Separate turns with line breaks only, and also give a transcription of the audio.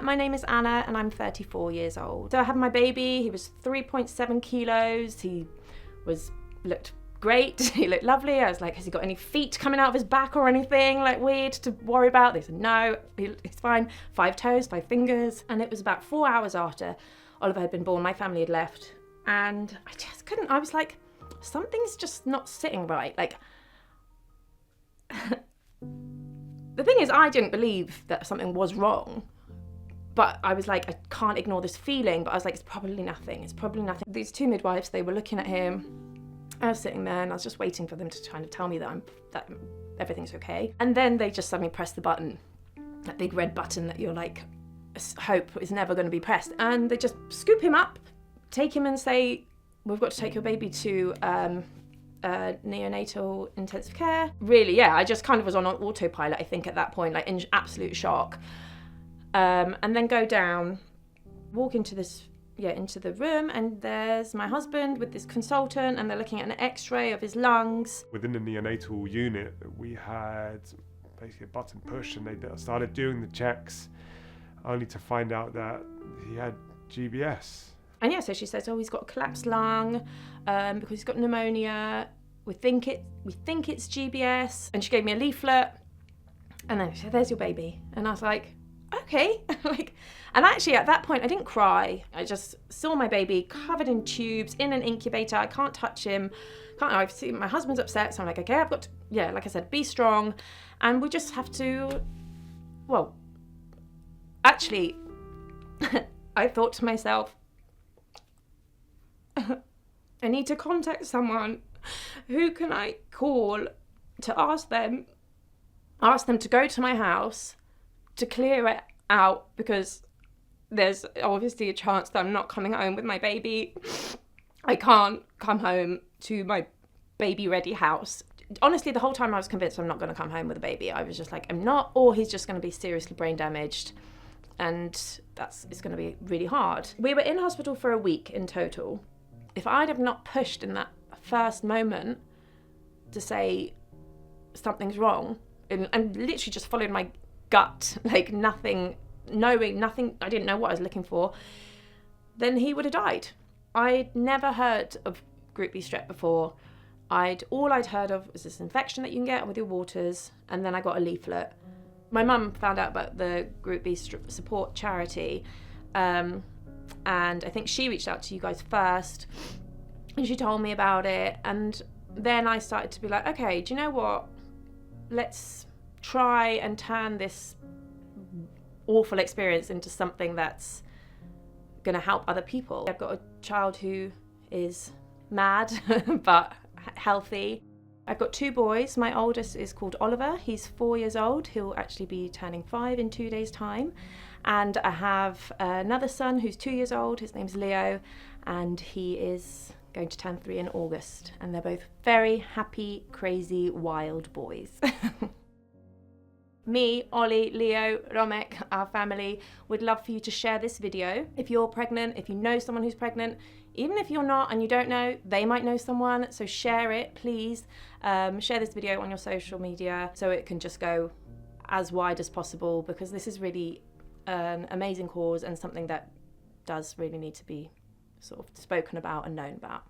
My name is Anna and I'm 34 years old. So I had my baby, he was 3.7 kilos, he looked great, he looked lovely. I was like, has he got any feet coming out of his back or anything like weird to worry about? They said, no, he's fine. 5 toes, 5 fingers. And it was about 4 hours after Oliver had been born, my family had left. And I just couldn't, I was like, something's just not sitting right. Like, the thing is, I didn't believe that something was wrong. But I was like, I can't ignore this feeling. But I was like, it's probably nothing. It's probably nothing. These 2 midwives, they were looking at him. I was sitting there and I was just waiting for them to kind of tell me that everything's okay. And then they just suddenly pressed the button, that big red button that you're like, hope is never going to be pressed. And they just scoop him up, take him and say, we've got to take your baby to neonatal intensive care. Really, yeah, I just kind of was on autopilot, I think, at that point, like in absolute shock. And then go down, walk into the room, and there's my husband with this consultant, and they're looking at an x-ray of his lungs.
Within the neonatal unit, we had basically a button push, and they started doing the checks, only to find out that he had GBS.
And yeah, so she says, oh, he's got a collapsed lung, because he's got pneumonia. We think it's GBS. And she gave me a leaflet, and then she said, there's your baby. And I was like, okay. And actually at that point I didn't cry. I just saw my baby covered in tubes in an incubator. I can't touch him. I've seen my husband's upset, so I'm like, okay, I've got to, yeah, like I said, be strong, and we just have to, well, actually, I thought to myself, I need to contact someone. Who can I call to ask them to go to my house to clear it out, because there's obviously a chance that I'm not coming home with my baby. I can't come home to my baby-ready house. Honestly, the whole time I was convinced I'm not going to come home with a baby. I was just like, I'm not, or he's just going to be seriously brain damaged, and it's going to be really hard. We were in hospital for a week in total. If I'd have not pushed in that first moment to say something's wrong, and literally just followed my gut, like knowing nothing, I didn't know what I was looking for, then he would have died. I'd never heard of group B strep before. All I'd heard of was this infection that you can get with your waters, and then I got a leaflet. My mum found out about the group B support charity, and I think she reached out to you guys first, and she told me about it, and then I started to be like, okay, do you know what? Let's try and turn this awful experience into something that's going to help other people. I've got a child who is mad but healthy. I've got 2 boys. My oldest is called Oliver. He's 4 years old. He'll actually be turning 5 in 2 days' time. And I have another son who's 2 years old. His name's Leo, and he is going to turn 3 in August. And they're both very happy, crazy, wild boys. Me, Olly, Leo, Romek, our family, would love for you to share this video. If you're pregnant, if you know someone who's pregnant, even if you're not and you don't know, they might know someone, so share it, please. Share this video on your social media so it can just go as wide as possible, because this is really an amazing cause and something that does really need to be sort of spoken about and known about.